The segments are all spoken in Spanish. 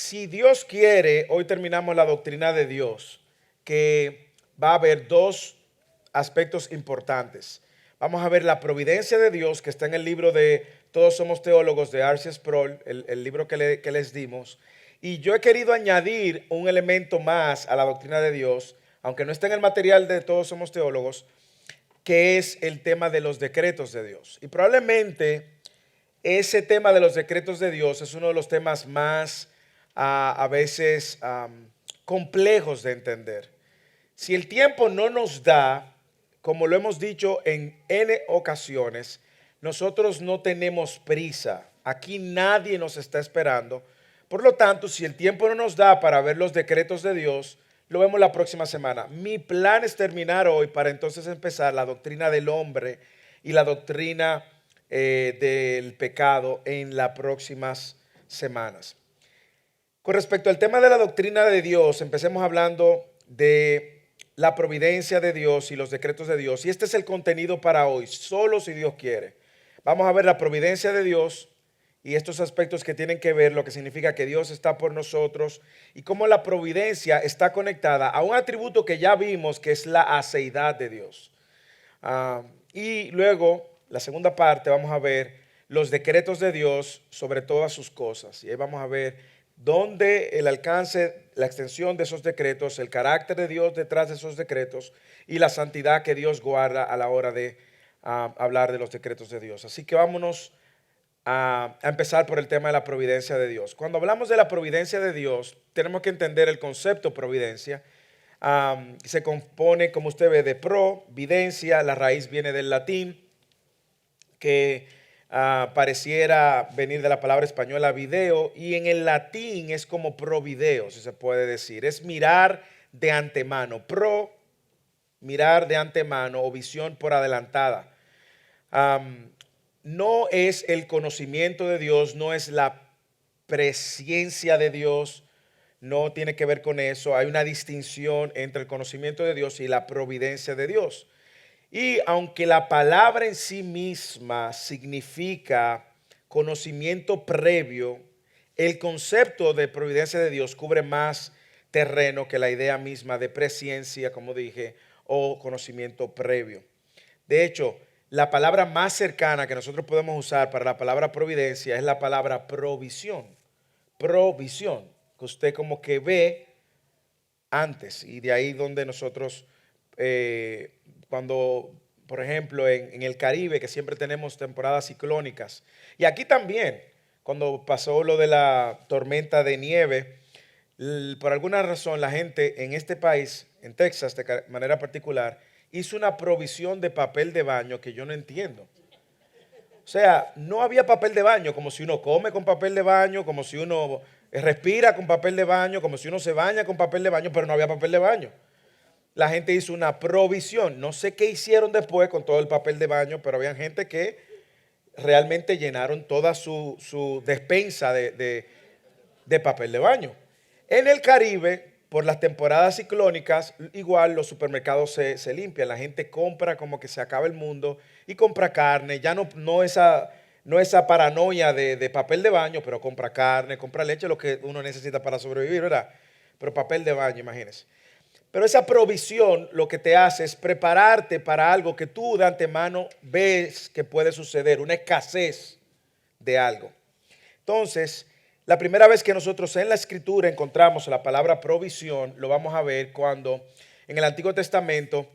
Si Dios quiere, hoy terminamos la doctrina de Dios, que va a haber dos aspectos importantes. Vamos a ver la providencia de Dios, que está en el libro de Todos Somos Teólogos de R.C. Sproul, el libro que les dimos. Y yo he querido añadir un elemento más a la doctrina de Dios, aunque no está en el material de Todos Somos Teólogos, que es el tema de los decretos de Dios. Y probablemente ese tema de los decretos de Dios es uno de los temas más a veces complejos de entender. Si el tiempo no nos da, como lo hemos dicho en N ocasiones, nosotros no tenemos prisa. Aquí nadie nos está esperando. Por lo tanto, si el tiempo no nos da para ver los decretos de Dios, lo vemos la próxima semana. Mi plan es terminar hoy para entonces empezar la doctrina del hombre y la doctrina del pecado en las próximas semanas. Con respecto al tema de la doctrina de Dios, empecemos hablando de la providencia de Dios y los decretos de Dios. Y este es el contenido para hoy, solo si Dios quiere. Vamos a ver la providencia de Dios y estos aspectos que tienen que ver lo que significa que Dios está por nosotros y cómo la providencia está conectada a un atributo que ya vimos, que es la aceidad de Dios. Y luego, la segunda parte, vamos a ver los decretos de Dios sobre todas sus cosas. Y ahí vamos a ver dónde el alcance, la extensión de esos decretos, el carácter de Dios detrás de esos decretos y la santidad que Dios guarda a la hora de hablar de los decretos de Dios. Así que vámonos a empezar por el tema de la providencia de Dios. Cuando hablamos de la providencia de Dios, tenemos que entender el concepto providencia. Se compone, como usted ve, de providencia. La raíz viene del latín, que pareciera venir de la palabra española video, y en el latín es como provideo, si se puede decir. Es mirar de antemano, mirar de antemano o visión por adelantada. No es el conocimiento de Dios, no es la presciencia de Dios, no tiene que ver con eso. Hay una distinción entre el conocimiento de Dios y la providencia de Dios. Y aunque la palabra en sí misma significa conocimiento previo, el concepto de providencia de Dios cubre más terreno que la idea misma de presciencia, como dije, o conocimiento previo. De hecho, la palabra más cercana que nosotros podemos usar para la palabra providencia es la palabra provisión. Provisión, que usted como que ve antes, y de ahí donde nosotros, cuando, por ejemplo, en el Caribe, que siempre tenemos temporadas ciclónicas, y aquí también, cuando pasó lo de la tormenta de nieve, por alguna razón la gente en este país, en Texas de manera particular, hizo una provisión de papel de baño que yo no entiendo. O sea, no había papel de baño, como si uno come con papel de baño, como si uno respira con papel de baño, como si uno se baña con papel de baño, pero no había papel de baño. La gente hizo una provisión. No sé qué hicieron después con todo el papel de baño, pero había gente que realmente llenaron toda su despensa de papel de baño. En el Caribe, por las temporadas ciclónicas, igual los supermercados se limpian. La gente compra como que se acaba el mundo y compra carne. Ya no esa paranoia de papel de baño, pero compra carne, compra leche, lo que uno necesita para sobrevivir, ¿verdad? Pero papel de baño, imagínense. Pero esa provisión lo que te hace es prepararte para algo que tú de antemano ves que puede suceder, una escasez de algo. Entonces, la primera vez que nosotros en la escritura encontramos la palabra provisión, lo vamos a ver cuando en el Antiguo Testamento,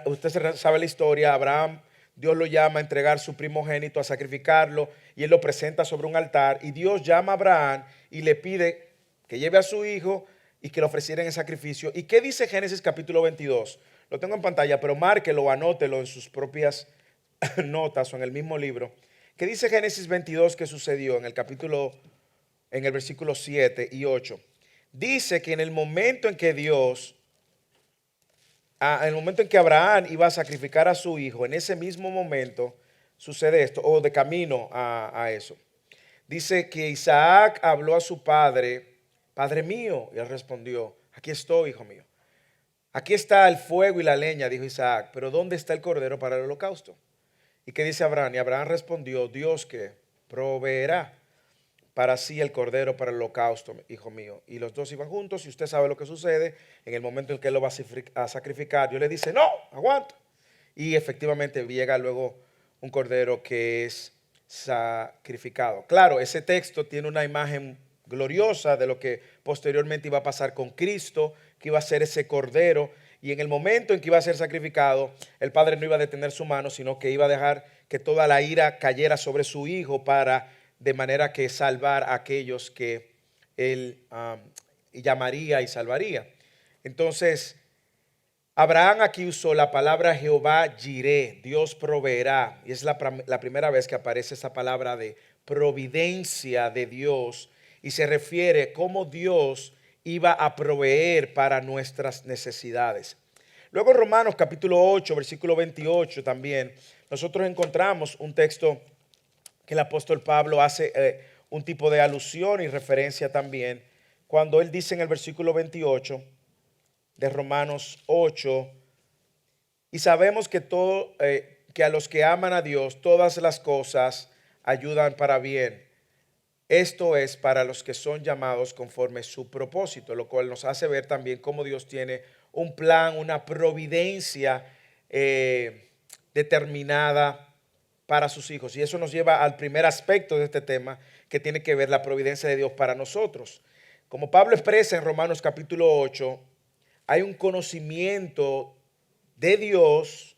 usted sabe la historia, Abraham, Dios lo llama a entregar su primogénito, a sacrificarlo, y él lo presenta sobre un altar, y Dios llama a Abraham y le pide que lleve a su hijo y que lo ofreciera en sacrificio. ¿Y qué dice Génesis capítulo 22? Lo tengo en pantalla, pero márquelo, anótelo en sus propias notas o en el mismo libro. ¿Qué dice Génesis 22 que sucedió en el versículo 7 y 8? Dice que en el momento en que en el momento en que Abraham iba a sacrificar a su hijo, en ese mismo momento sucede esto, o de camino a eso. Dice que Isaac habló a su padre, Padre mío, y él respondió, aquí estoy, hijo mío. Aquí está el fuego y la leña, dijo Isaac, pero ¿dónde está el cordero para el holocausto? ¿Y qué dice Abraham? Y Abraham respondió, Dios que proveerá. para sí el cordero para el holocausto, hijo mío. Y los dos iban juntos y usted sabe lo que sucede. En el momento en que él lo va a sacrificar, Dios le dice, no, aguanta. Y efectivamente llega luego un cordero que es sacrificado. Claro, ese texto tiene una imagen gloriosa de lo que posteriormente iba a pasar con Cristo, que iba a ser ese cordero. Y en el momento en que iba a ser sacrificado, el Padre no iba a detener su mano, sino que iba a dejar que toda la ira cayera sobre su Hijo para de manera que salvar a aquellos que él llamaría y salvaría. Entonces, Abraham aquí usó la palabra Jehová Jireh, Dios proveerá, y es la primera vez que aparece esa palabra de providencia de Dios, y se refiere cómo Dios iba a proveer para nuestras necesidades. Luego en Romanos capítulo 8, versículo 28 también, nosotros encontramos un texto que el apóstol Pablo hace un tipo de alusión y referencia también, cuando él dice en el versículo 28 de Romanos 8, y sabemos que, que a los que aman a Dios todas las cosas ayudan para bien. Esto es para los que son llamados conforme su propósito, lo cual nos hace ver también cómo Dios tiene un plan, una providencia determinada para sus hijos. Y eso nos lleva al primer aspecto de este tema, que tiene que ver la providencia de Dios para nosotros. Como Pablo expresa en Romanos capítulo 8, hay un conocimiento de Dios,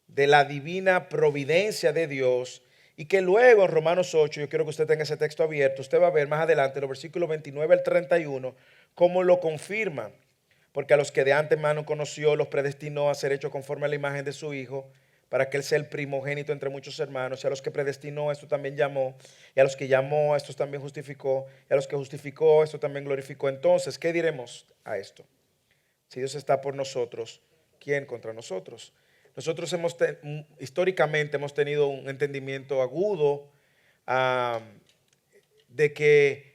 de la divina providencia de Dios, y que luego en Romanos 8, yo quiero que usted tenga ese texto abierto, usted va a ver más adelante, en los versículos 29 al 31, cómo lo confirma. Porque a los que de antemano conoció, los predestinó a ser hechos conforme a la imagen de su Hijo, para que él sea el primogénito entre muchos hermanos. Y a los que predestinó, esto también llamó. Y a los que llamó, estos también justificó. Y a los que justificó, esto también glorificó. Entonces, ¿qué diremos a esto? Si Dios está por nosotros, ¿quién contra nosotros? Nosotros históricamente hemos tenido un entendimiento agudo de que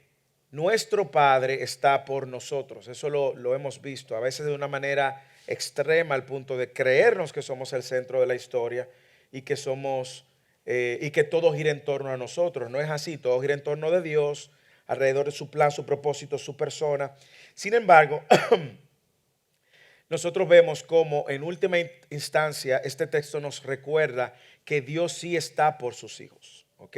nuestro Padre está por nosotros. Eso lo hemos visto, a veces de una manera extrema al punto de creernos que somos el centro de la historia y que somos y que todo gira en torno a nosotros. No es así, todo gira en torno de Dios, alrededor de su plan, su propósito, su persona. Sin embargo, nosotros vemos cómo en última instancia este texto nos recuerda que Dios sí está por sus hijos, ¿ok?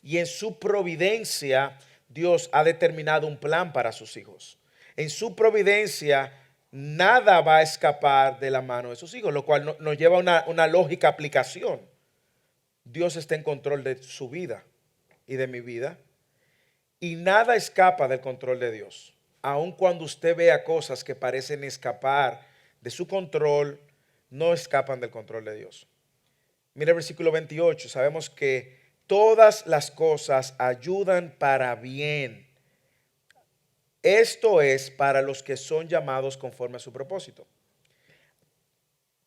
Y en su providencia Dios ha determinado un plan para sus hijos. En su providencia nada va a escapar de la mano de sus hijos, lo cual nos lleva a una lógica aplicación. Dios está en control de su vida y de mi vida, y nada escapa del control de Dios. Aun cuando usted vea cosas que parecen escapar de su control, no escapan del control de Dios. Mira el versículo 28, sabemos que todas las cosas ayudan para bien. Esto es para los que son llamados conforme a su propósito.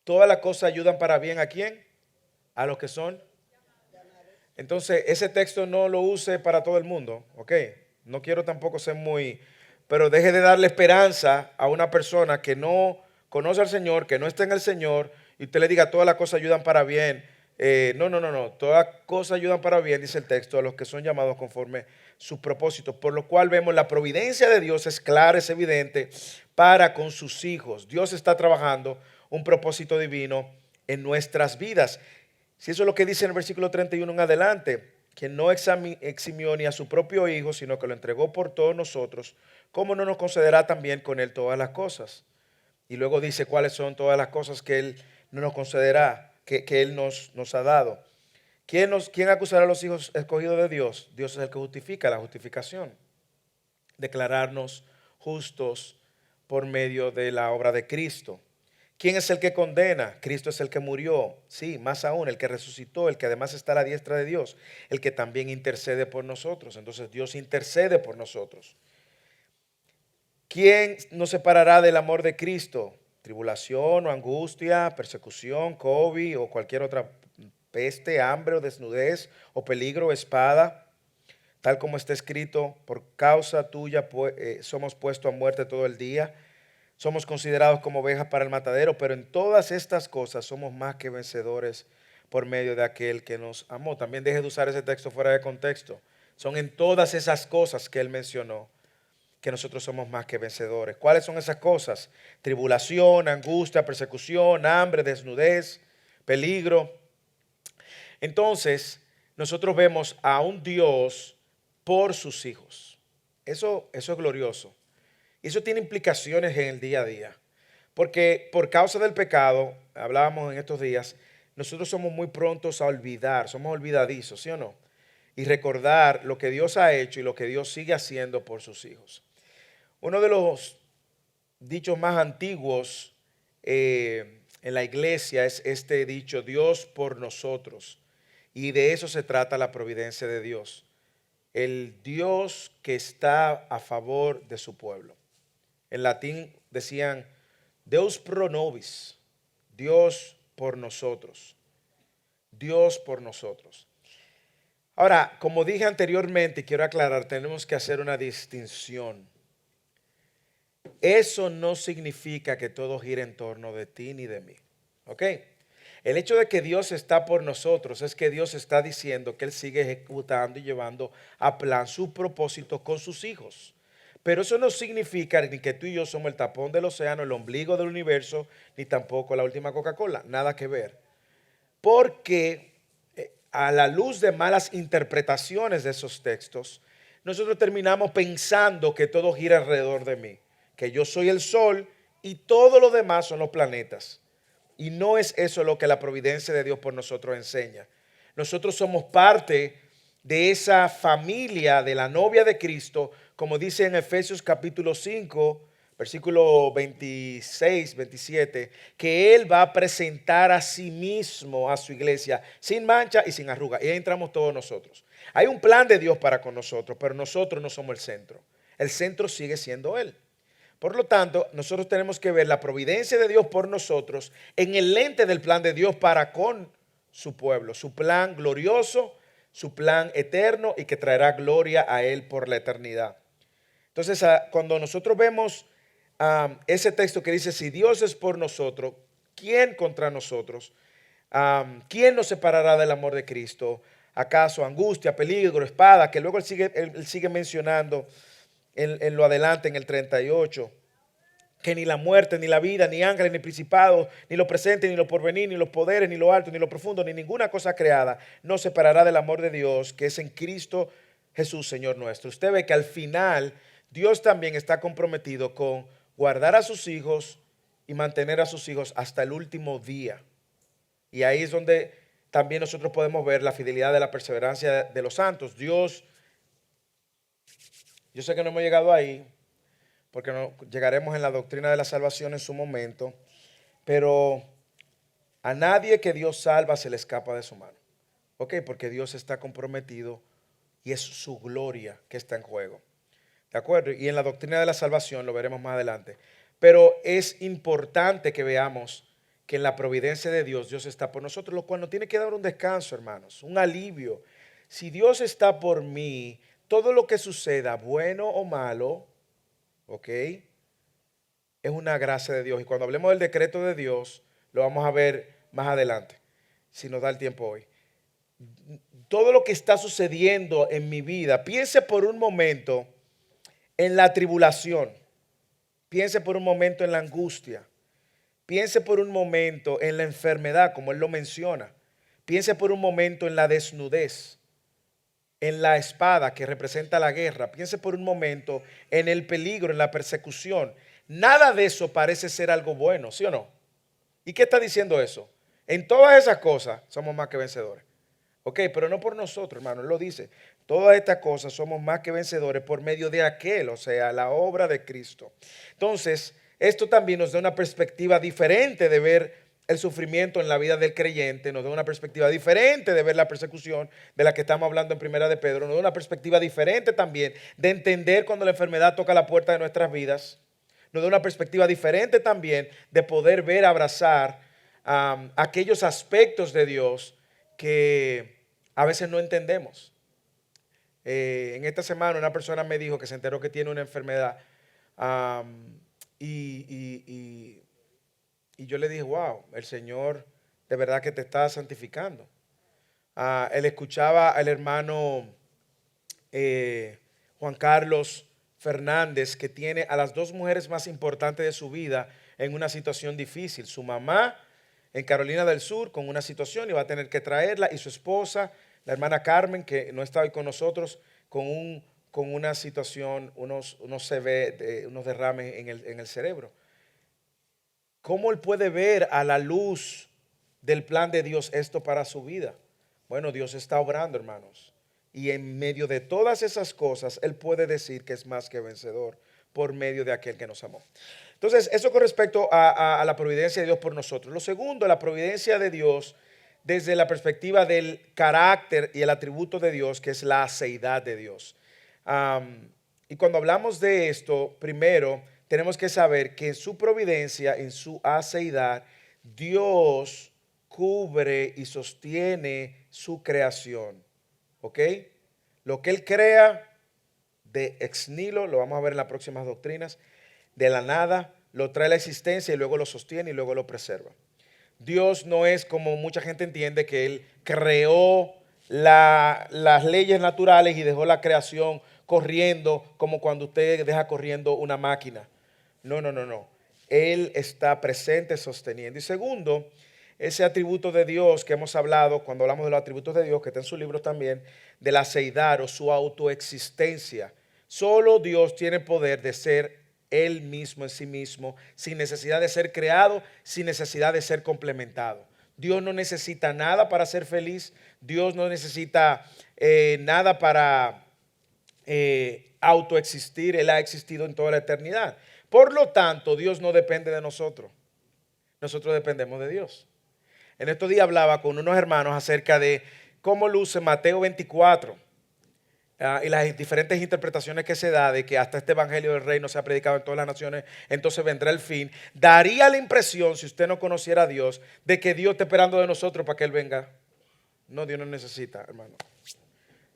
Todas las cosas ayudan para bien, ¿a quién? A los que son. Entonces, ese texto no lo use para todo el mundo, ¿ok? No quiero tampoco ser muy, pero deje de darle esperanza a una persona que no conoce al Señor, que no está en el Señor, y usted le diga todas las cosas ayudan para bien. No. Todas las cosas ayudan para bien, dice el texto, a los que son llamados conforme sus propósitos. Por lo cual vemos la providencia de Dios es clara, es evidente para con sus hijos. Dios está trabajando un propósito divino en nuestras vidas. Si eso es lo que dice en el versículo 31 en adelante, que no eximió ni a su propio Hijo, sino que lo entregó por todos nosotros, ¿cómo no nos concederá también con Él todas las cosas? Y luego dice cuáles son todas las cosas que Él no nos concederá, que Él nos ha dado. ¿Quién acusará a los hijos escogidos de Dios? Dios es el que justifica, la justificación. Declararnos justos por medio de la obra de Cristo. ¿Quién es el que condena? Cristo es el que murió, sí, más aún, el que resucitó, el que además está a la diestra de Dios, el que también intercede por nosotros. Entonces Dios intercede por nosotros. ¿Quién nos separará del amor de Cristo? Tribulación o angustia, persecución, COVID o cualquier otra peste, hambre o desnudez o peligro o espada. Tal como está escrito, por causa tuya somos puestos a muerte todo el día. Somos considerados como ovejas para el matadero, pero en todas estas cosas somos más que vencedores por medio de aquel que nos amó. También deje de usar ese texto fuera de contexto. Son en todas esas cosas que Él mencionó que nosotros somos más que vencedores. ¿Cuáles son esas cosas? Tribulación, angustia, persecución, hambre, desnudez, peligro. Entonces, nosotros vemos a un Dios por sus hijos. Eso es glorioso. Y eso tiene implicaciones en el día a día. Porque por causa del pecado, hablábamos en estos días, nosotros somos muy prontos a olvidar, somos olvidadizos, ¿sí o no? Y recordar lo que Dios ha hecho y lo que Dios sigue haciendo por sus hijos. Uno de los dichos más antiguos en la iglesia es este dicho, Dios por nosotros. Y de eso se trata la providencia de Dios. El Dios que está a favor de su pueblo. En latín decían, Deus pro nobis, Dios por nosotros. Dios por nosotros. Ahora, como dije anteriormente, quiero aclarar, tenemos que hacer una distinción. Eso no significa que todo gire en torno de ti ni de mí. ¿Ok? El hecho de que Dios está por nosotros es que Dios está diciendo que Él sigue ejecutando y llevando a plan su propósito con sus hijos. Pero eso no significa ni que tú y yo somos el tapón del océano, el ombligo del universo, ni tampoco la última Coca-Cola. Nada que ver. Porque a la luz de malas interpretaciones de esos textos, nosotros terminamos pensando que todo gira alrededor de mí, que yo soy el sol y todo lo demás son los planetas. Y no es eso lo que la providencia de Dios por nosotros enseña. Nosotros somos parte de esa familia de la novia de Cristo, como dice en Efesios capítulo 5, versículo 26, 27, que Él va a presentar a sí mismo a su iglesia sin mancha y sin arruga. Y ahí entramos todos nosotros. Hay un plan de Dios para con nosotros, pero nosotros no somos el centro. El centro sigue siendo Él. Por lo tanto, nosotros tenemos que ver la providencia de Dios por nosotros en el lente del plan de Dios para con su pueblo, su plan glorioso, su plan eterno y que traerá gloria a Él por la eternidad. Entonces, cuando nosotros vemos ese texto que dice, si Dios es por nosotros, ¿quién contra nosotros? ¿Quién nos separará del amor de Cristo? ¿Acaso angustia, peligro, espada? Que luego él sigue mencionando en lo adelante, en el 38, que ni la muerte, ni la vida, ni ángeles, ni principados, ni lo presente, ni lo porvenir, ni los poderes, ni lo alto, ni lo profundo, ni ninguna cosa creada nos separará del amor de Dios que es en Cristo Jesús, Señor nuestro. Usted ve que al final Dios también está comprometido con guardar a sus hijos y mantener a sus hijos hasta el último día. Y ahí es donde también nosotros podemos ver la fidelidad de la perseverancia de los santos. Dios, yo sé que no hemos llegado ahí, porque no, llegaremos en la doctrina de la salvación en su momento, pero a nadie que Dios salva se le escapa de su mano. ¿Ok? Porque Dios está comprometido y es su gloria que está en juego. ¿De acuerdo? Y en la doctrina de la salvación lo veremos más adelante. Pero es importante que veamos que en la providencia de Dios, Dios está por nosotros, lo cual nos tiene que dar un descanso, hermanos, un alivio. Si Dios está por mí, todo lo que suceda, bueno o malo, ¿ok? Es una gracia de Dios. Y cuando hablemos del decreto de Dios, lo vamos a ver más adelante, si nos da el tiempo hoy. Todo lo que está sucediendo en mi vida, piense por un momento en la tribulación, piense por un momento en la angustia, piense por un momento en la enfermedad, como él lo menciona, piense por un momento en la desnudez, en la espada que representa la guerra, piense por un momento en el peligro, en la persecución. Nada de eso parece ser algo bueno, ¿sí o no? ¿Y qué está diciendo eso? En todas esas cosas somos más que vencedores. Ok, pero no por nosotros, hermano, él lo dice. Todas estas cosas somos más que vencedores por medio de aquel, o sea, la obra de Cristo. Entonces, esto también nos da una perspectiva diferente de ver el sufrimiento en la vida del creyente, nos da una perspectiva diferente de ver la persecución de la que estamos hablando en Primera de Pedro, nos da una perspectiva diferente también de entender cuando la enfermedad toca la puerta de nuestras vidas, nos da una perspectiva diferente también de poder ver, abrazar aquellos aspectos de Dios que a veces no entendemos. En esta semana una persona me dijo que se enteró que tiene una enfermedad y, y- y- y yo le dije, wow, el Señor de verdad que te está santificando. Él escuchaba al hermano Juan Carlos Fernández, que tiene a las dos mujeres más importantes de su vida en una situación difícil. Su mamá en Carolina del Sur con una situación y va a tener que traerla, y su esposa, la hermana Carmen, que no está hoy con nosotros, con una situación, unos unos derrames en el cerebro. ¿Cómo él puede ver a la luz del plan de Dios esto para su vida? Bueno, Dios está obrando, hermanos. Y en medio de todas esas cosas, Él puede decir que es más que vencedor por medio de aquel que nos amó. Entonces, eso con respecto a la providencia de Dios por nosotros. Lo segundo, la providencia de Dios desde la perspectiva del carácter y el atributo de Dios, que es la aceidad de Dios. Y cuando hablamos de esto, primero tenemos que saber que en su providencia, en su aceidad, Dios cubre y sostiene su creación. ¿Ok? Lo que Él crea de ex nihilo, lo vamos a ver en las próximas doctrinas, de la nada, lo trae a la existencia y luego lo sostiene y luego lo preserva. Dios no es como mucha gente entiende, que Él creó las leyes naturales y dejó la creación corriendo como cuando usted deja corriendo una máquina. No, no, no, no. Él está presente sosteniendo. Y segundo, ese atributo de Dios que hemos hablado cuando hablamos de los atributos de Dios, que está en su libro también, de la seidad o su autoexistencia. Solo Dios tiene poder de ser Él mismo en sí mismo, sin necesidad de ser creado, sin necesidad de ser complementado. Dios no necesita nada para ser feliz. Dios no necesita nada para autoexistir. Él ha existido en toda la eternidad. Por lo tanto, Dios no depende de nosotros. Nosotros dependemos de Dios. En estos días hablaba con unos hermanos acerca de cómo luce Mateo 24 y las diferentes interpretaciones que se da de que hasta este evangelio del reino se ha predicado en todas las naciones, entonces vendrá el fin. Daría la impresión, si usted no conociera a Dios, de que Dios está esperando de nosotros para que Él venga. No, Dios no necesita, hermano.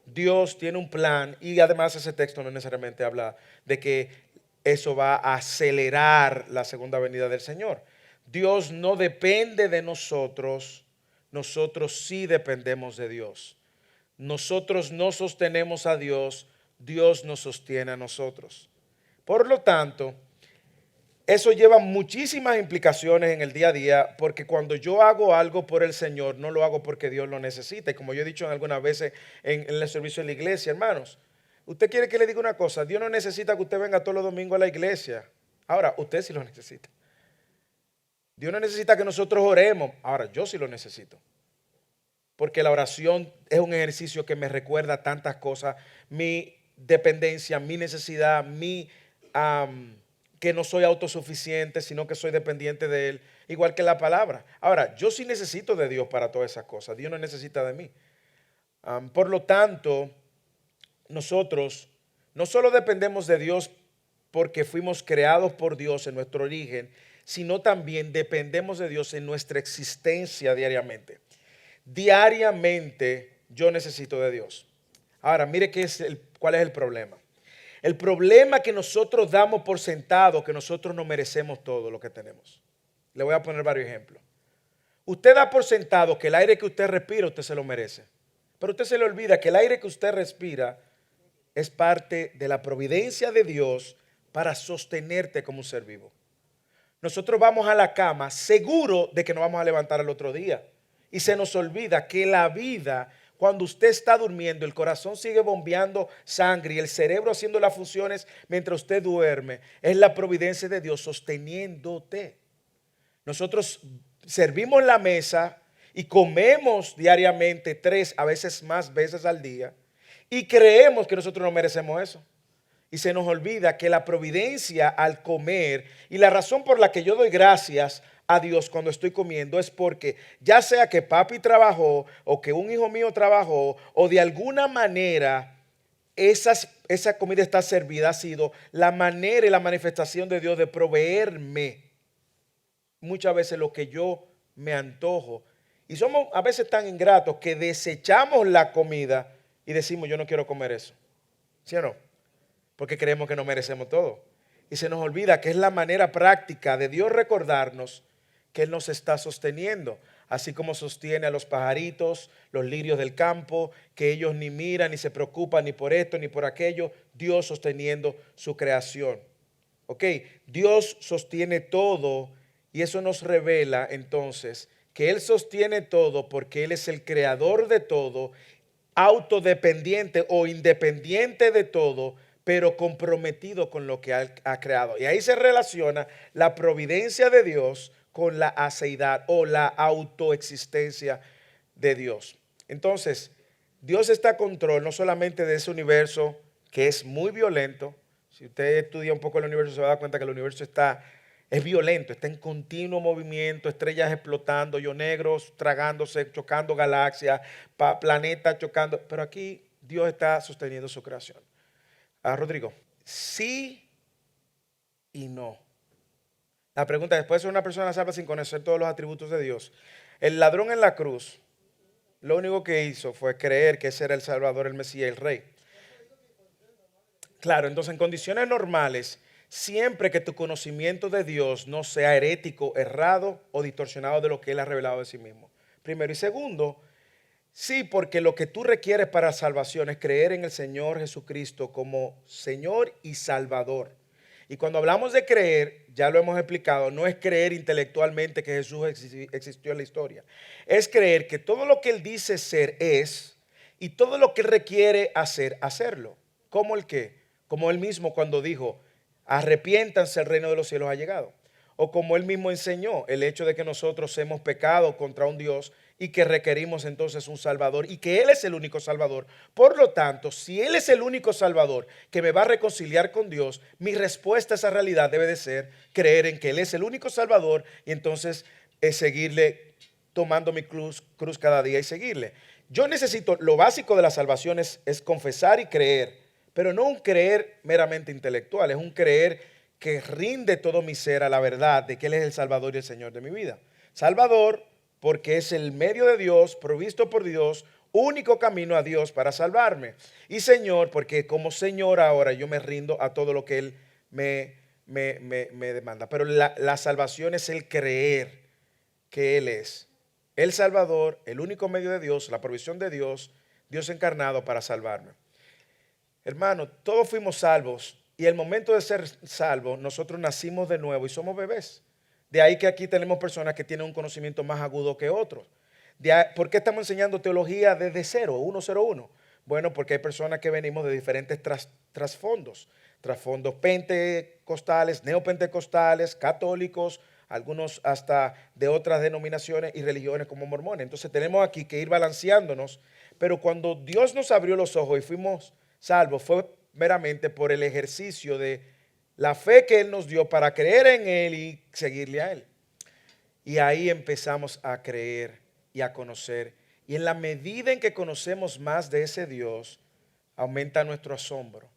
Dios tiene un plan, y además ese texto no necesariamente habla de que eso va a acelerar la segunda venida del Señor. Dios no depende de nosotros, nosotros sí dependemos de Dios. Nosotros no sostenemos a Dios, Dios nos sostiene a nosotros. Por lo tanto, eso lleva muchísimas implicaciones en el día a día, porque cuando yo hago algo por el Señor, no lo hago porque Dios lo necesita. Y como yo he dicho algunas veces en el servicio de la iglesia, hermanos, usted quiere que le diga una cosa: Dios no necesita que usted venga todos los domingos a la iglesia. Ahora, usted sí lo necesita. Dios no necesita que nosotros oremos. Ahora, yo sí lo necesito. Porque la oración es un ejercicio que me recuerda tantas cosas: mi dependencia, mi necesidad, que no soy autosuficiente, sino que soy dependiente de Él, igual que la palabra. Ahora, yo sí necesito de Dios para todas esas cosas. Dios no necesita de mí. Por lo tanto, nosotros no solo dependemos de Dios porque fuimos creados por Dios en nuestro origen, sino también dependemos de Dios en nuestra existencia diariamente. Diariamente yo necesito de Dios. Ahora, mire cuál es el problema. El problema que nosotros damos por sentado que nosotros no merecemos todo lo que tenemos. Le voy a poner varios ejemplos. Usted da por sentado que el aire que usted respira, usted se lo merece. Pero usted se le olvida que el aire que usted respira es parte de la providencia de Dios para sostenerte como un ser vivo. Nosotros vamos a la cama seguro de que nos vamos a levantar al otro día. Y se nos olvida que la vida, cuando usted está durmiendo, el corazón sigue bombeando sangre y el cerebro haciendo las funciones mientras usted duerme. Es la providencia de Dios sosteniéndote. Nosotros servimos la mesa y comemos diariamente 3, a veces más veces al día, y creemos que nosotros no merecemos eso. Y se nos olvida que la providencia al comer, y la razón por la que yo doy gracias a Dios cuando estoy comiendo, es porque ya sea que papi trabajó o que un hijo mío trabajó, o de alguna manera esa comida está servida, ha sido la manera y la manifestación de Dios de proveerme muchas veces lo que yo me antojo. Y somos a veces tan ingratos que desechamos la comida y decimos: yo no quiero comer eso. ¿Sí o no? Porque creemos que no merecemos todo. Y se nos olvida que es la manera práctica de Dios recordarnos que Él nos está sosteniendo. así como sostiene a los pajaritos, los lirios del campo, que ellos ni miran ni se preocupan ni por esto ni por aquello. Dios sosteniendo su creación. ¿Ok? Dios sostiene todo y eso nos revela entonces que Él sostiene todo porque Él es el creador de todo, autodependiente o independiente de todo, pero comprometido con lo que ha creado. Y ahí se relaciona la providencia de Dios con la aceidad o la autoexistencia de Dios. Entonces, Dios está a control no solamente de ese universo que es muy violento. Si usted estudia un poco el universo se va a dar cuenta que el universo es violento, está en continuo movimiento, estrellas explotando, hoyos negros tragándose, chocando galaxias, planetas chocando. Pero aquí Dios está sosteniendo su creación. Rodrigo, sí y no. La pregunta es, ¿puede ser una persona salva sin conocer todos los atributos de Dios? El ladrón en la cruz, lo único que hizo fue creer que ese era el Salvador, el Mesías, el Rey. Claro, entonces en condiciones normales, siempre que tu conocimiento de Dios no sea herético, errado o distorsionado de lo que Él ha revelado de sí mismo. Primero y segundo, sí, porque lo que tú requieres para salvación es creer en el Señor Jesucristo como Señor y Salvador. Y cuando hablamos de creer, ya lo hemos explicado, no es creer intelectualmente que Jesús existió en la historia. Es creer que todo lo que Él dice ser es y todo lo que Él requiere hacer, hacerlo. ¿Cómo el qué? Como Él mismo cuando dijo, arrepiéntanse, el reino de los cielos ha llegado. O como Él mismo enseñó, el hecho de que nosotros hemos pecado contra un Dios y que requerimos entonces un Salvador y que Él es el único Salvador. Por lo tanto, si Él es el único Salvador que me va a reconciliar con Dios, mi respuesta a esa realidad debe de ser creer en que Él es el único Salvador y entonces seguirle tomando mi cruz cada día y seguirle. Yo necesito, lo básico de la salvación es confesar y creer, pero no un creer meramente intelectual, es un creer que rinde todo mi ser a la verdad de que Él es el Salvador y el Señor de mi vida. Salvador, porque es el medio de Dios, provisto por Dios, único camino a Dios para salvarme. Y Señor, porque como Señor ahora yo me rindo a todo lo que Él me demanda. Pero la salvación es el creer que Él es el Salvador, el único medio de Dios, la provisión de Dios, Dios encarnado para salvarme. Hermano, todos fuimos salvos y el momento de ser salvos, nosotros nacimos de nuevo y somos bebés. De ahí que aquí tenemos personas que tienen un conocimiento más agudo que otros. ¿Por qué estamos enseñando teología desde cero, 101? Bueno, porque hay personas que venimos de diferentes trasfondos. Trasfondos pentecostales, neopentecostales, católicos, algunos hasta de otras denominaciones y religiones como mormones. Entonces tenemos aquí que ir balanceándonos. Pero cuando Dios nos abrió los ojos y fuimos salvos, fue meramente por el ejercicio de la fe que Él nos dio para creer en Él y seguirle a Él. Y ahí empezamos a creer y a conocer. Y en la medida en que conocemos más de ese Dios, aumenta nuestro asombro.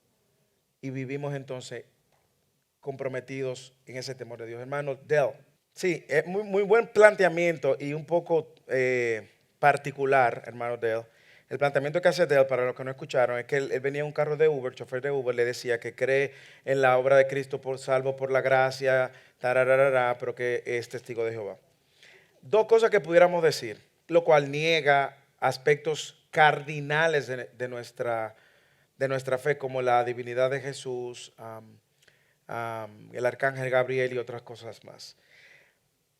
Y vivimos entonces comprometidos en ese temor de Dios. Hermano Dell, sí, es muy buen planteamiento y un poco particular, hermano Dell. El planteamiento que hace Dell, para los que no escucharon, es que él venía en un carro de Uber, chofer de Uber, le decía que cree en la obra de Cristo por salvo por la gracia, tarararara, pero que es testigo de Jehová. Dos cosas que pudiéramos decir, lo cual niega aspectos cardinales de nuestra fe, como la divinidad de Jesús, el arcángel Gabriel y otras cosas más.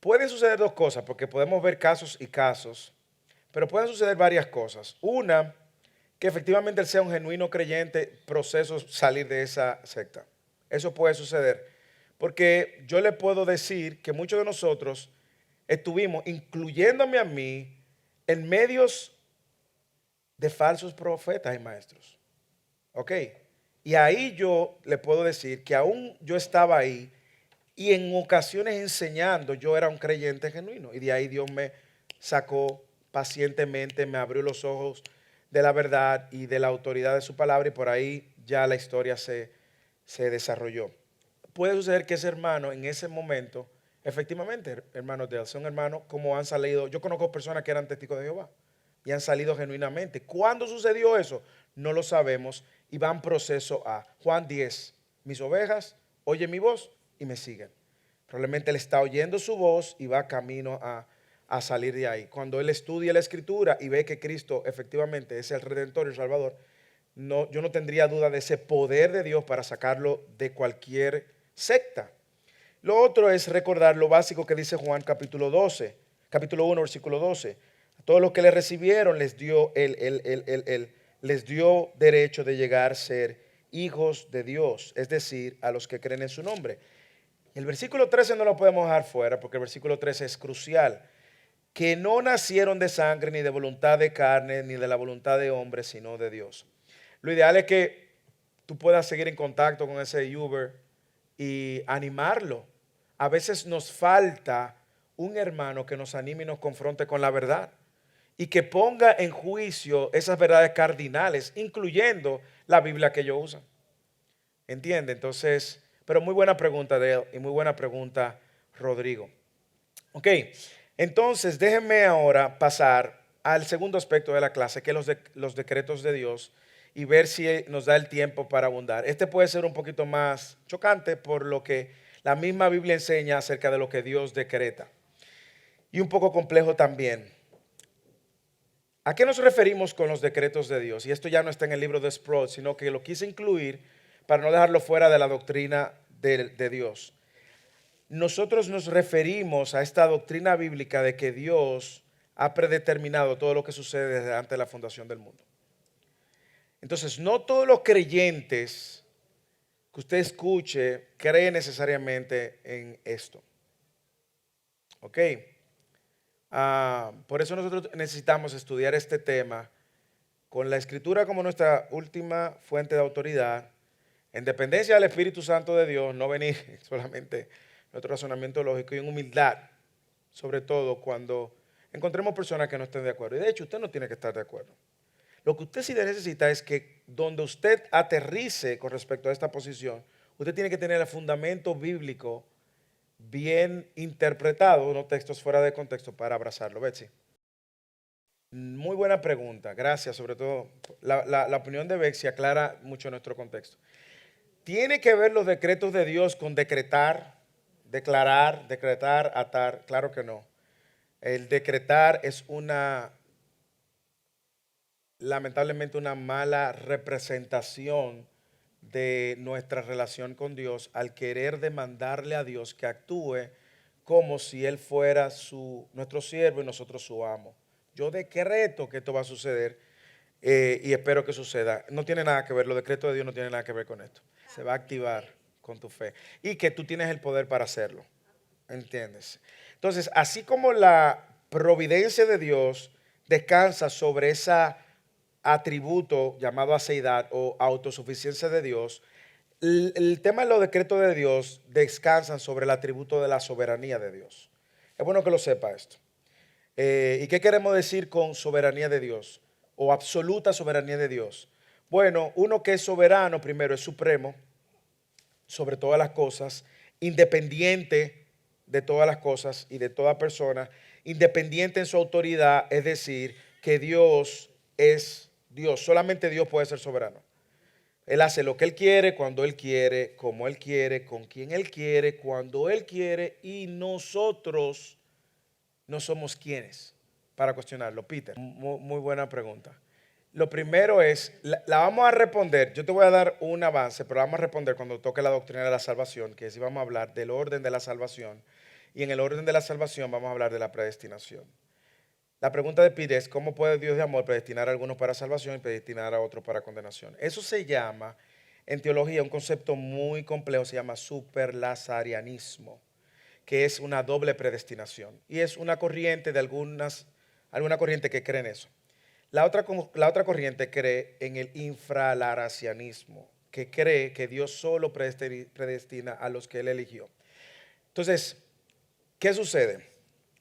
Pueden suceder dos cosas, porque podemos ver casos y casos, pero pueden suceder varias cosas. Una, que efectivamente él sea un genuino creyente, proceso salir de esa secta. Eso puede suceder, porque yo le puedo decir que muchos de nosotros estuvimos, incluyéndome a mí, en medios de falsos profetas y maestros. ¿Ok? Y ahí yo le puedo decir que aún yo estaba ahí y en ocasiones enseñando, yo era un creyente genuino. Y de ahí Dios me sacó pacientemente, me abrió los ojos de la verdad y de la autoridad de su palabra y por ahí ya la historia se desarrolló. Puede suceder que ese hermano en ese momento, efectivamente, hermanos de él, son hermanos como han salido. Yo conozco personas que eran testigos de Jehová y han salido genuinamente. ¿Cuándo sucedió eso? No lo sabemos y va en proceso a Juan 10. Mis ovejas oyen mi voz y me siguen. Probablemente él está oyendo su voz y va camino a salir de ahí. Cuando él estudia la Escritura y ve que Cristo efectivamente es el Redentor y el Salvador, no, yo no tendría duda de ese poder de Dios para sacarlo de cualquier secta. Lo otro es recordar lo básico que dice Juan capítulo 1, versículo 12. A todos los que le recibieron les dio, les dio derecho de llegar a ser hijos de Dios, es decir, a los que creen en su nombre. El versículo 13 no lo podemos dejar fuera porque el versículo 13 es crucial. Que no nacieron de sangre, ni de voluntad de carne, ni de la voluntad de hombre, sino de Dios. Lo ideal es que tú puedas seguir en contacto con ese Uber y animarlo. A veces nos falta un hermano que nos anime y nos confronte con la verdad y que ponga en juicio esas verdades cardinales, incluyendo la Biblia que ellos usan. ¿Entiende? Entonces, pero muy buena pregunta de él y muy buena pregunta, Rodrigo. Ok, entonces déjenme ahora pasar al segundo aspecto de la clase, que es los decretos de Dios, y ver si nos da el tiempo para abundar. Este puede ser un poquito más chocante por lo que la misma Biblia enseña acerca de lo que Dios decreta. Y un poco complejo también. ¿A qué nos referimos con los decretos de Dios? Y esto ya no está en el libro de Sproul, sino que lo quise incluir para no dejarlo fuera de la doctrina de Dios. Nosotros nos referimos a esta doctrina bíblica de que Dios ha predeterminado todo lo que sucede desde antes de la fundación del mundo. Entonces, no todos los creyentes que usted escuche creen necesariamente en esto. ¿Ok? Por eso nosotros necesitamos estudiar este tema con la Escritura como nuestra última fuente de autoridad, en dependencia del Espíritu Santo de Dios, no venir solamente nuestro razonamiento lógico y en humildad, sobre todo cuando encontremos personas que no estén de acuerdo. Y de hecho, usted no tiene que estar de acuerdo. Lo que usted sí necesita es que donde usted aterrice con respecto a esta posición, usted tiene que tener el fundamento bíblico bien interpretado, no textos fuera de contexto, para abrazarlo. Betsy. Muy buena pregunta, gracias. Sobre todo, la opinión de Betsy aclara mucho nuestro contexto. ¿Tiene que ver los decretos de Dios con decretar, declarar, decretar, atar? Claro que no. El decretar es lamentablemente una mala representación de nuestra relación con Dios al querer demandarle a Dios que actúe como si Él fuera nuestro siervo y nosotros su amo. Yo decreto que esto va a suceder y espero que suceda. No tiene nada que ver, los decretos de Dios no tienen nada que ver con esto. Se va a activar con tu fe y que tú tienes el poder para hacerlo. ¿Entiendes? Entonces, así como la providencia de Dios descansa sobre ese atributo llamado aceidad o autosuficiencia de Dios, el tema de los decretos de Dios descansan sobre el atributo de la soberanía de Dios. Es bueno que lo sepa esto. ¿Y qué queremos decir con soberanía de Dios o absoluta soberanía de Dios? Bueno, uno que es soberano primero es supremo sobre todas las cosas, independiente de todas las cosas y de toda persona, independiente en su autoridad, es decir, que Dios es Dios, solamente Dios puede ser soberano. Él hace lo que Él quiere, cuando Él quiere, como Él quiere, con quien Él quiere, cuando Él quiere, y nosotros no somos quienes para cuestionarlo. Peter, muy buena pregunta. Lo primero es, la vamos a responder, yo te voy a dar un avance, pero la vamos a responder cuando toque la doctrina de la salvación, que es, vamos a hablar del orden de la salvación, y en el orden de la salvación vamos a hablar de la predestinación. La pregunta de Peter es, ¿cómo puede Dios de amor predestinar a algunos para salvación y predestinar a otros para condenación? Eso se llama, en teología, un concepto muy complejo, se llama superlazarianismo, que es una doble predestinación, y es una corriente de alguna corriente que cree en eso. La otra corriente cree en el infralaracianismo, que cree que Dios solo predestina a los que Él eligió. Entonces, ¿qué sucede?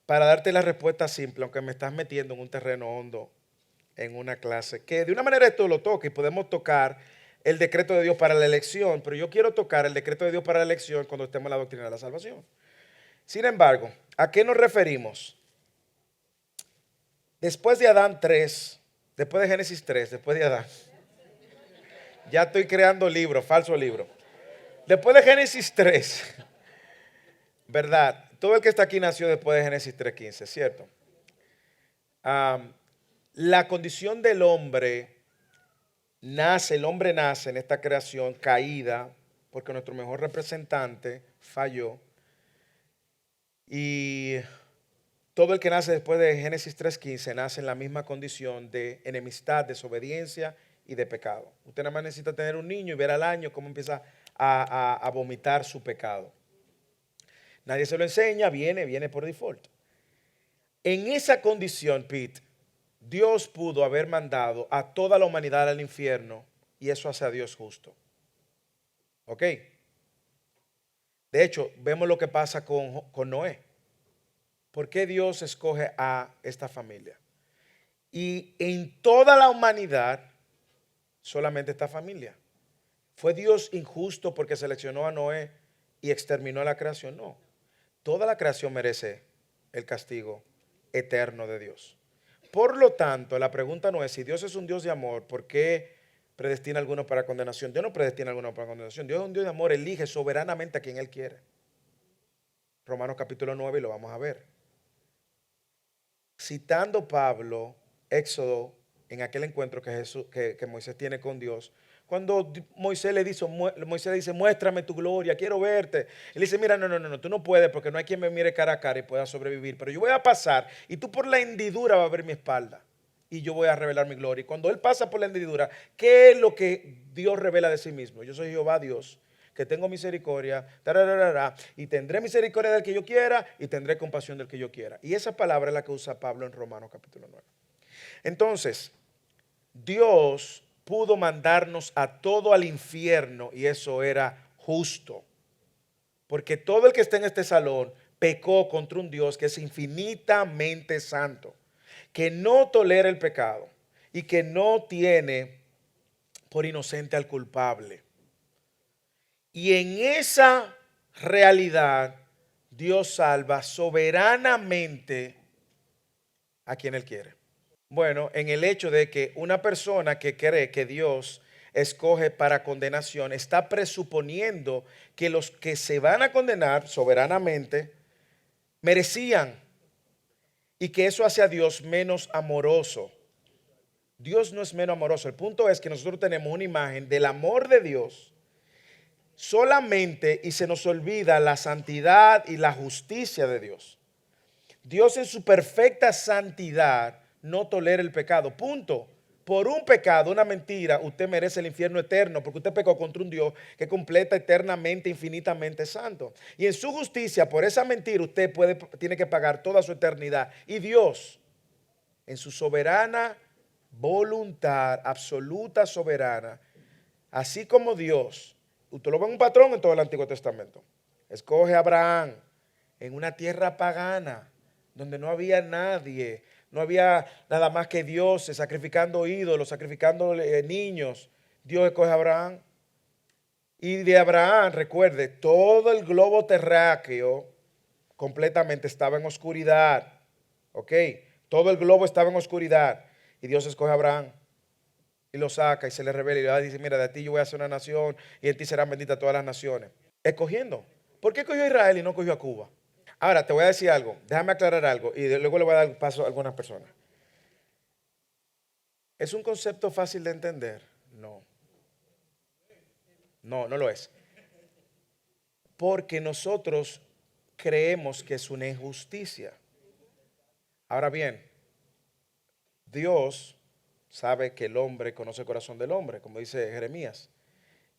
Para darte la respuesta simple, aunque me estás metiendo en un terreno hondo en una clase, que de una manera esto lo toca y podemos tocar el decreto de Dios para la elección, pero yo quiero tocar el decreto de Dios para la elección cuando estemos en la doctrina de la salvación. Sin embargo, ¿a qué nos referimos? Después de Adán 3, después de Génesis 3, después de Adán, ya estoy creando libros, falso libro. Después de Génesis 3, ¿verdad? todo el que está aquí nació después de Génesis 3:15, ¿cierto? La condición del hombre el hombre nace en esta creación caída porque nuestro mejor representante falló. Y todo el que nace después de Génesis 3:15 nace en la misma condición de enemistad, desobediencia y de pecado. Usted nada más necesita tener un niño y ver al año cómo empieza a vomitar su pecado. Nadie se lo enseña, viene por default. En esa condición, Pete, Dios pudo haber mandado a toda la humanidad al infierno y eso hace a Dios justo. ¿Ok? De hecho, vemos lo que pasa con Noé. ¿Por qué Dios escoge a esta familia? Y en toda la humanidad, solamente esta familia. ¿Fue Dios injusto porque seleccionó a Noé y exterminó a la creación? No. Toda la creación merece el castigo eterno de Dios. Por lo tanto, la pregunta no es si Dios es un Dios de amor, ¿por qué predestina a algunos para condenación? Dios no predestina a algunos para condenación. Dios es un Dios de amor, elige soberanamente a quien Él quiere. Romanos capítulo 9 y lo vamos a ver. Citando Pablo, Éxodo, en aquel encuentro que Moisés tiene con Dios, cuando Moisés le dice, muéstrame tu gloria, quiero verte. Él dice, mira, no, tú no puedes porque no hay quien me mire cara a cara y pueda sobrevivir, pero yo voy a pasar y tú por la hendidura vas a ver mi espalda y yo voy a revelar mi gloria. Y cuando él pasa por la hendidura, ¿qué es lo que Dios revela de sí mismo? Yo soy Jehová Dios, que tengo misericordia, y tendré misericordia del que yo quiera y tendré compasión del que yo quiera. Y esa palabra es la que usa Pablo en Romanos capítulo 9. Entonces, Dios pudo mandarnos a todo al infierno y eso era justo. Porque todo el que está en este salón pecó contra un Dios que es infinitamente santo, que no tolera el pecado y que no tiene por inocente al culpable. Y en esa realidad Dios salva soberanamente a quien Él quiere. Bueno, en el hecho de que una persona que cree que Dios escoge para condenación está presuponiendo que los que se van a condenar soberanamente merecían y que eso hace a Dios menos amoroso. Dios no es menos amoroso. El punto es que nosotros tenemos una imagen del amor de Dios solamente y se nos olvida la santidad y la justicia de Dios. Dios en su perfecta santidad no tolera el pecado, punto. Por un pecado, una mentira, usted merece el infierno eterno porque usted pecó contra un Dios que completa eternamente, infinitamente santo. Y en su justicia, por esa mentira, usted tiene que pagar toda su eternidad. Y Dios, en su soberana voluntad, absoluta soberana, así como Dios, usted lo ve en un patrón en todo el Antiguo Testamento, escoge a Abraham en una tierra pagana, donde no había nadie, no había nada más que dioses, sacrificando ídolos, sacrificando niños. Dios escoge a Abraham. Y de Abraham, recuerde, todo el globo terráqueo completamente estaba en oscuridad. ¿Ok? Todo el globo estaba en oscuridad. Y Dios escoge a Abraham. Y lo saca y se le revela y dice, mira, de ti yo voy a hacer una nación y en ti serán benditas todas las naciones. Escogiendo. ¿Por qué cogió a Israel y no cogió a Cuba? Ahora, te voy a decir algo, déjame aclarar algo y luego le voy a dar paso a algunas personas. ¿Es un concepto fácil de entender? No. No lo es. Porque nosotros creemos que es una injusticia. Ahora bien, Dios sabe que el hombre conoce el corazón del hombre, como dice Jeremías.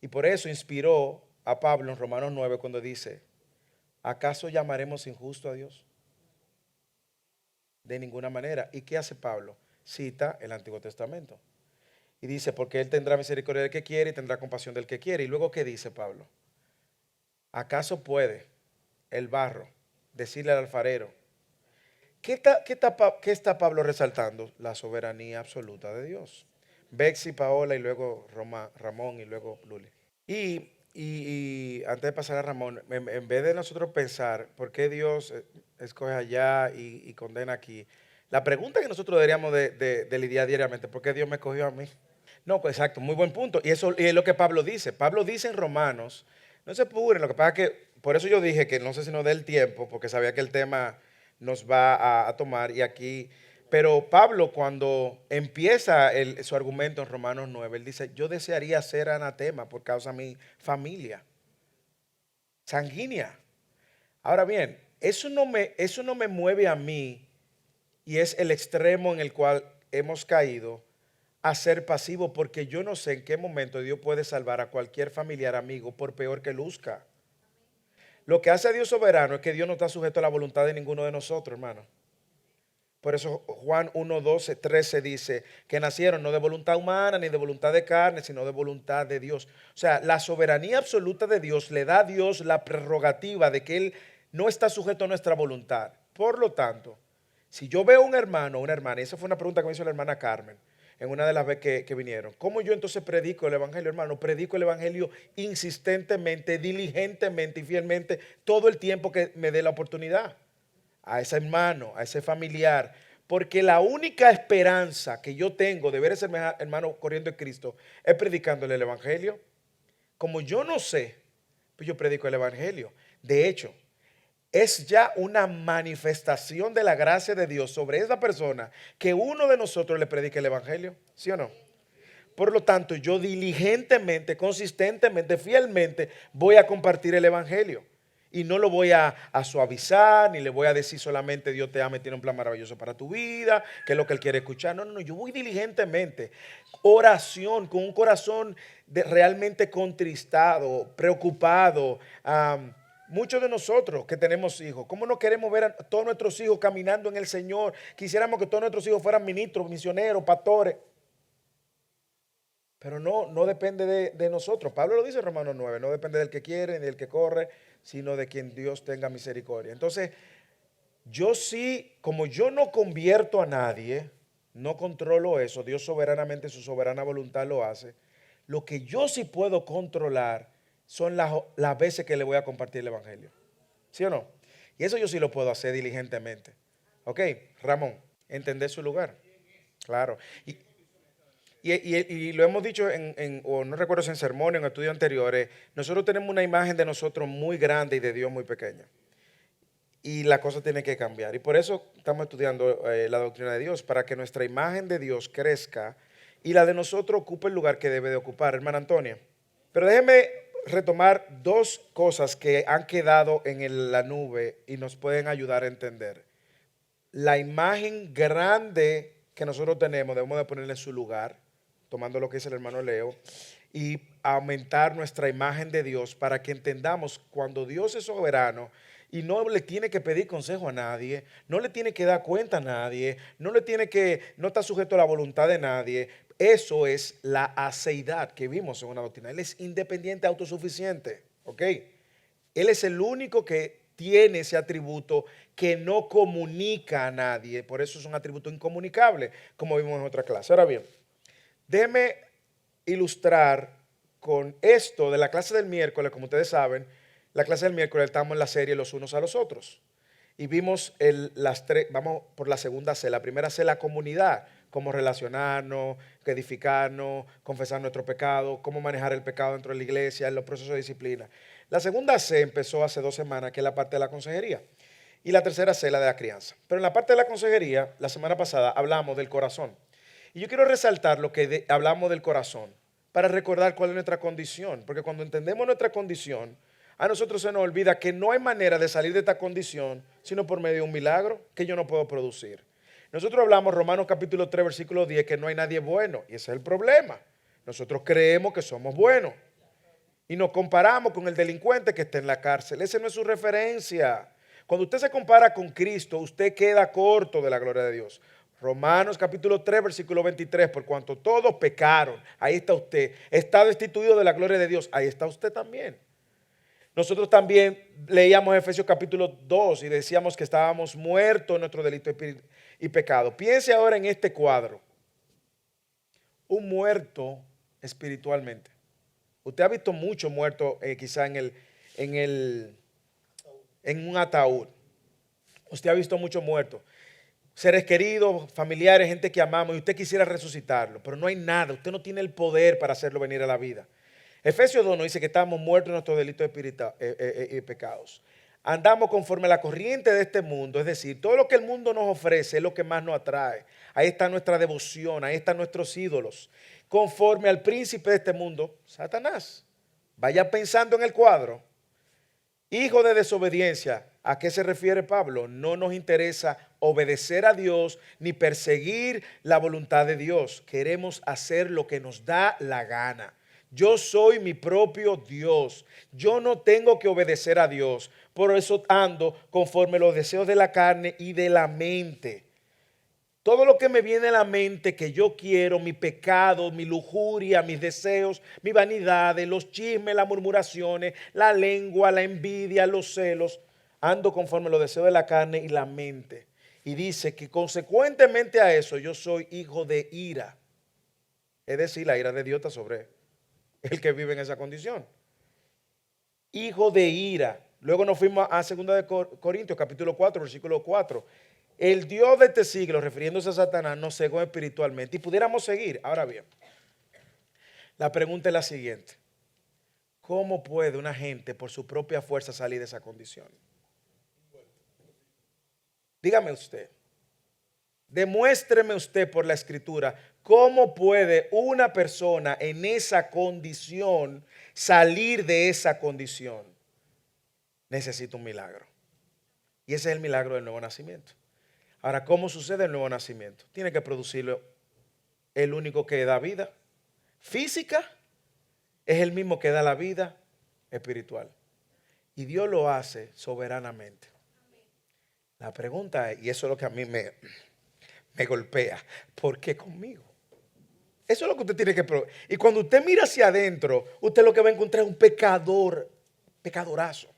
Y por eso inspiró a Pablo en Romanos 9 cuando dice, ¿acaso llamaremos injusto a Dios? De ninguna manera. ¿Y qué hace Pablo? Cita el Antiguo Testamento. Y dice, porque Él tendrá misericordia del que quiere y tendrá compasión del que quiere. Y luego, ¿qué dice Pablo? ¿Acaso puede el barro decirle al alfarero? ¿Qué está Pablo resaltando? La soberanía absoluta de Dios. Bexy, Paola y luego Ramón y luego Luli. Y antes de pasar a Ramón, en vez de nosotros pensar por qué Dios escoge allá y condena aquí, la pregunta que nosotros deberíamos de lidiar diariamente, ¿por qué Dios me escogió a mí? No, pues exacto, muy buen punto. Y eso y es lo que Pablo dice. Pablo dice en Romanos, No se apuren, lo que pasa es que, por eso yo dije que no sé si nos dé el tiempo, porque sabía que el tema nos va a tomar y aquí, pero Pablo cuando empieza su argumento en Romanos 9, él dice, yo desearía ser anatema por causa de mi familia sanguínea. Ahora bien, eso no me mueve a mí y es el extremo en el cual hemos caído a ser pasivo porque yo no sé en qué momento Dios puede salvar a cualquier familiar amigo por peor que luzca. Lo que hace a Dios soberano es que Dios no está sujeto a la voluntad de ninguno de nosotros, hermano. Por eso Juan 1, 12, 13 dice que nacieron no de voluntad humana ni de voluntad de carne, sino de voluntad de Dios. O sea, la soberanía absoluta de Dios le da a Dios la prerrogativa de que Él no está sujeto a nuestra voluntad. Por lo tanto, si yo veo un hermano o una hermana, y esa fue una pregunta que me hizo la hermana Carmen en una de las veces que vinieron, ¿cómo yo entonces predico el evangelio, hermano? Predico el evangelio insistentemente, diligentemente y fielmente todo el tiempo que me dé la oportunidad a ese hermano, a ese familiar, porque la única esperanza que yo tengo de ver a ese hermano corriendo en Cristo es predicándole el evangelio. Como yo no sé, pues yo predico el evangelio. De hecho, es ya una manifestación de la gracia de Dios sobre esa persona que uno de nosotros le predique el evangelio, ¿sí o no? Por lo tanto, yo diligentemente, consistentemente, fielmente voy a compartir el evangelio. Y no lo voy a suavizar, ni le voy a decir solamente Dios te ama y tiene un plan maravilloso para tu vida, que es lo que Él quiere escuchar. No, no, no, yo voy diligentemente. Oración, con un corazón realmente contristado, preocupado. Muchos de nosotros que tenemos hijos, ¿cómo no queremos ver a todos nuestros hijos caminando en el Señor? Quisiéramos que todos nuestros hijos fueran ministros, misioneros, pastores. Pero no depende de nosotros. Pablo lo dice en Romanos 9, no depende del que quiere ni del que corre, sino de quien Dios tenga misericordia. Entonces, yo sí, como yo no convierto a nadie, no controlo eso, Dios soberanamente, su soberana voluntad lo hace. Lo que yo sí puedo controlar son las veces que le voy a compartir el Evangelio. ¿Sí o no? Y eso yo sí lo puedo hacer diligentemente. Ok, Ramón, entender su lugar. Claro. Y lo hemos dicho o no recuerdo si en sermones o en estudios anteriores, nosotros tenemos una imagen de nosotros muy grande y de Dios muy pequeña. Y la cosa tiene que cambiar. Y por eso estamos estudiando la doctrina de Dios, para que nuestra imagen de Dios crezca y la de nosotros ocupe el lugar que debe de ocupar, hermana Antonia. Pero déjeme retomar dos cosas que han quedado en la nube y nos pueden ayudar a entender. La imagen grande que nosotros tenemos debemos de ponerla en su lugar, tomando lo que dice el hermano Leo, y aumentar nuestra imagen de Dios para que entendamos cuando Dios es soberano y no le tiene que pedir consejo a nadie, no le tiene que dar cuenta a nadie, no está sujeto a la voluntad de nadie. Eso es la aceidad que vimos en una doctrina. Él es independiente, autosuficiente, ¿ok? Él es el único que tiene ese atributo que no comunica a nadie, por eso es un atributo incomunicable, como vimos en otra clase. Ahora bien, déjeme ilustrar con esto de la clase del miércoles. Como ustedes saben, la clase del miércoles estamos en la serie los unos a los otros. Y vimos las tres, vamos por la segunda C. La primera C, la comunidad, cómo relacionarnos, edificarnos, confesar nuestro pecado, cómo manejar el pecado dentro de la iglesia, en los procesos de disciplina. La segunda C empezó hace 2 semanas, que es la parte de la consejería. Y la tercera C, la de la crianza. Pero en la parte de la consejería, la semana pasada hablamos del corazón. Y yo quiero resaltar lo que hablamos del corazón para recordar cuál es nuestra condición. Porque cuando entendemos nuestra condición, a nosotros se nos olvida que no hay manera de salir de esta condición sino por medio de un milagro que yo no puedo producir. Nosotros hablamos Romanos capítulo 3 versículo 10 que no hay nadie bueno, y ese es el problema. Nosotros creemos que somos buenos y nos comparamos con el delincuente que está en la cárcel. Esa no es su referencia. Cuando usted se compara con Cristo, usted queda corto de la gloria de Dios. Romanos capítulo 3 versículo 23, por cuanto todos pecaron, ahí está usted, está destituido de la gloria de Dios, ahí está usted también. Nosotros también leíamos Efesios capítulo 2 y decíamos que estábamos muertos en nuestro delito y pecado. Piense ahora en este cuadro. Un muerto espiritualmente. Usted ha visto muchos muertos quizá en un ataúd. Usted ha visto muchos muertos. Seres queridos, familiares, gente que amamos y usted quisiera resucitarlo, pero no hay nada. Usted no tiene el poder para hacerlo venir a la vida. Efesios 2 nos dice que estamos muertos en nuestros delitos y pecados. Andamos conforme a la corriente de este mundo, es decir, todo lo que el mundo nos ofrece es lo que más nos atrae. Ahí está nuestra devoción, ahí están nuestros ídolos. Conforme al príncipe de este mundo, Satanás. Vaya pensando en el cuadro. Hijo de desobediencia, ¿a qué se refiere Pablo? No nos interesa obedecer a Dios ni perseguir la voluntad de Dios. Queremos hacer lo que nos da la gana. Yo soy mi propio Dios. Yo no tengo que obedecer a Dios. Por eso ando conforme los deseos de la carne y de la mente. Todo lo que me viene a la mente que yo quiero, mi pecado, mi lujuria, mis deseos, mi vanidad, los chismes, las murmuraciones, la lengua, la envidia, los celos, ando conforme a los deseos de la carne y la mente. Y dice que consecuentemente a eso yo soy hijo de ira. Es decir, la ira de Dios está sobre el que vive en esa condición. Hijo de ira. Luego nos fuimos a 2 de Corintios capítulo 4, versículo 4. El Dios de este siglo, refiriéndose a Satanás, nos cegó espiritualmente. Y pudiéramos seguir. Ahora bien, la pregunta es la siguiente. ¿Cómo puede una gente por su propia fuerza salir de esa condición? Dígame usted. Demuéstreme usted por la escritura cómo puede una persona en esa condición salir de esa condición. Necesita un milagro. Y ese es el milagro del nuevo nacimiento. Ahora, ¿cómo sucede el nuevo nacimiento? Tiene que producirlo el único que da vida física, es el mismo que da la vida espiritual. Y Dios lo hace soberanamente. La pregunta es, y eso es lo que a mí me golpea, ¿por qué conmigo? Eso es lo que usted tiene que probar. Y cuando usted mira hacia adentro, usted lo que va a encontrar es un pecador, pecadorazo.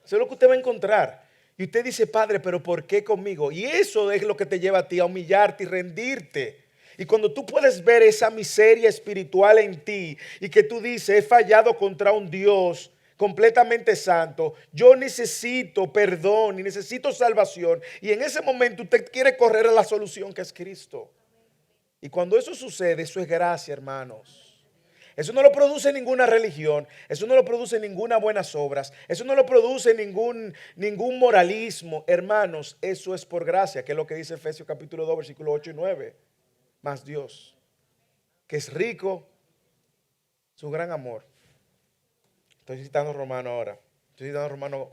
Eso es lo que usted va a encontrar. Y usted dice, Padre, pero ¿por qué conmigo? Y eso es lo que te lleva a ti a humillarte y rendirte. Y cuando tú puedes ver esa miseria espiritual en ti y que tú dices, he fallado contra un Dios completamente santo, yo necesito perdón y necesito salvación. Y en ese momento usted quiere correr a la solución que es Cristo. Y cuando eso sucede, eso es gracia, hermanos. Eso no lo produce ninguna religión, eso no lo produce ninguna buenas obras, eso no lo produce ningún moralismo. Hermanos, eso es por gracia, que es lo que dice Efesios capítulo 2, versículo 8 y 9. Más Dios, que es rico, su gran amor. Estoy citando Romano ahora, estoy citando Romano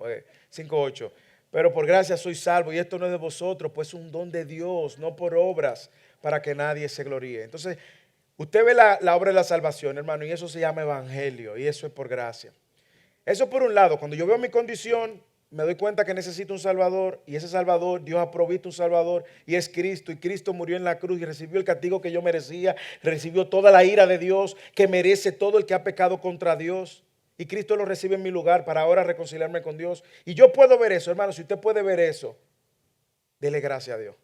5, 8. Pero por gracia soy salvo y esto no es de vosotros, pues es un don de Dios, no por obras, para que nadie se gloríe. Entonces, usted ve la obra de la salvación, hermano, y eso se llama evangelio, y eso es por gracia. Eso por un lado, cuando yo veo mi condición, me doy cuenta que necesito un Salvador, y ese Salvador, Dios ha provisto un Salvador, y es Cristo, y Cristo murió en la cruz y recibió el castigo que yo merecía, recibió toda la ira de Dios que merece todo el que ha pecado contra Dios, y Cristo lo recibe en mi lugar para ahora reconciliarme con Dios. Y yo puedo ver eso, hermano, si usted puede ver eso, dele gracias a Dios,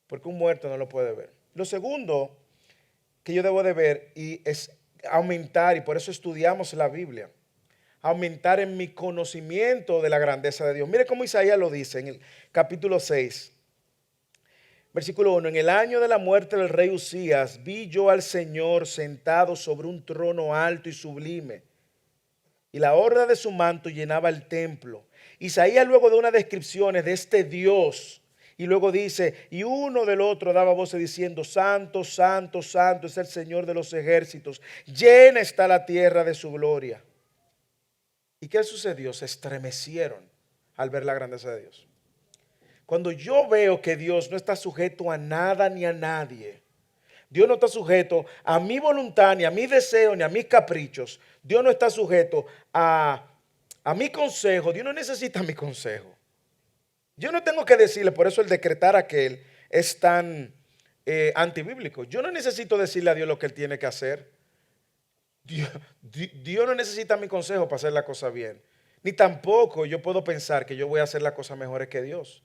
porque un muerto no lo puede ver. Lo segundo que yo debo de ver y es aumentar, y por eso estudiamos la Biblia, aumentar en mi conocimiento de la grandeza de Dios. Mire cómo Isaías lo dice en el capítulo 6, versículo 1. En el año de la muerte del rey Usías, vi yo al Señor sentado sobre un trono alto y sublime, y la orla de su manto llenaba el templo. Isaías luego da unas descripciones de este Dios. Y luego dice, y uno del otro daba voces diciendo, santo, santo, santo es el Señor de los ejércitos. Llena está la tierra de su gloria. ¿Y qué sucedió? Se estremecieron al ver la grandeza de Dios. Cuando yo veo que Dios no está sujeto a nada ni a nadie, Dios no está sujeto a mi voluntad, ni a mis deseos, ni a mis caprichos. Dios no está sujeto a mi consejo. Dios no necesita mi consejo. Yo no tengo que decirle, por eso el decretar aquel es tan antibíblico. Yo no necesito decirle a Dios lo que Él tiene que hacer. Dios no necesita mi consejo para hacer la cosa bien. Ni tampoco yo puedo pensar que yo voy a hacer la cosa mejor que Dios.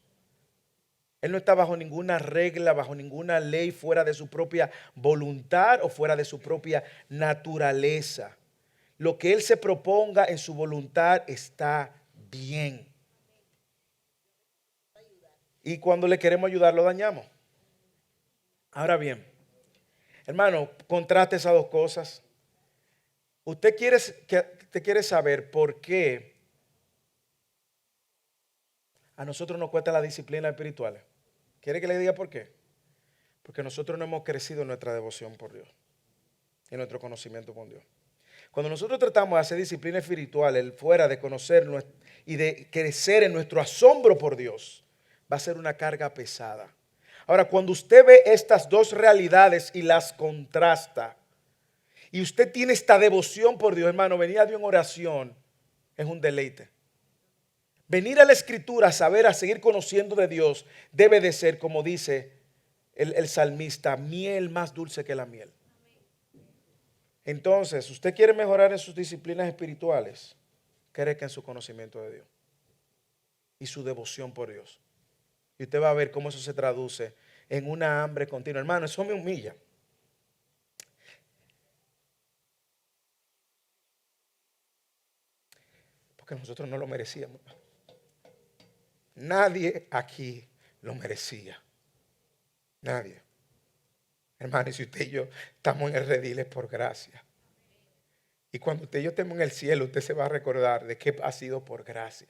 Él no está bajo ninguna regla, bajo ninguna ley, fuera de su propia voluntad o fuera de su propia naturaleza. Lo que Él se proponga en su voluntad está bien. Y cuando le queremos ayudar, lo dañamos. Ahora bien, hermano, contraste esas dos cosas. usted quiere saber por qué a nosotros nos cuesta la disciplina espiritual. ¿Quiere que le diga por qué? Porque nosotros no hemos crecido en nuestra devoción por Dios, en nuestro conocimiento con Dios. Cuando nosotros tratamos de hacer disciplina espiritual fuera de conocernos y de crecer en nuestro asombro por Dios, va a ser una carga pesada. Ahora, cuando usted ve estas dos realidades y las contrasta, y usted tiene esta devoción por Dios, hermano, venir a Dios en oración es un deleite. Venir a la Escritura a saber, a seguir conociendo de Dios, debe de ser, como dice el salmista, miel más dulce que la miel. Entonces, usted quiere mejorar en sus disciplinas espirituales, crezca en su conocimiento de Dios y su devoción por Dios. Y usted va a ver cómo eso se traduce en una hambre continua. Hermano, eso me humilla. Porque nosotros no lo merecíamos. Nadie aquí lo merecía. Nadie. Hermano, y si usted y yo estamos en el redil es por gracia. Y cuando usted y yo estemos en el cielo, usted se va a recordar de que ha sido por gracia.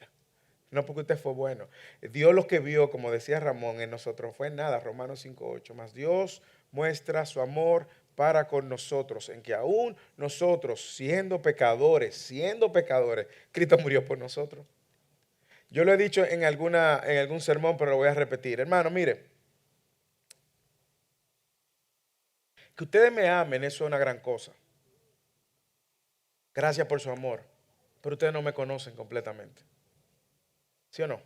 No porque usted fue bueno. Dios lo que vio, como decía Ramón, en nosotros fue nada. Romanos 5:8. Más Dios muestra su amor para con nosotros, en que aún nosotros, siendo pecadores, Cristo murió por nosotros. Yo lo he dicho en algún sermón, pero lo voy a repetir. Hermano, mire. Que ustedes me amen, eso es una gran cosa. Gracias por su amor. Pero ustedes no me conocen completamente. ¿Sí o no?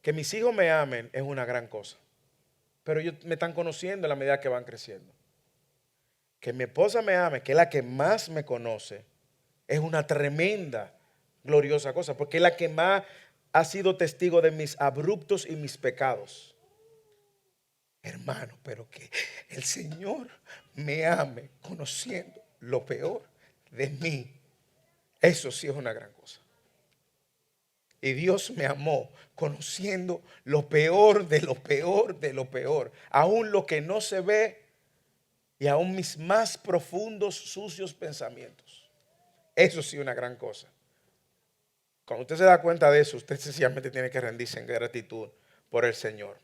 Que mis hijos me amen es una gran cosa. Pero ellos me están conociendo en la medida que van creciendo. Que mi esposa me ame, que es la que más me conoce, es una tremenda, gloriosa cosa. Porque es la que más ha sido testigo de mis abruptos y mis pecados. Hermano, pero que el Señor me ame conociendo lo peor de mí. Eso sí es una gran cosa. Y Dios me amó conociendo lo peor de lo peor de lo peor. Aún lo que no se ve y aún mis más profundos, sucios pensamientos. Eso sí es una gran cosa. Cuando usted se da cuenta de eso, usted sencillamente tiene que rendirse en gratitud por el Señor.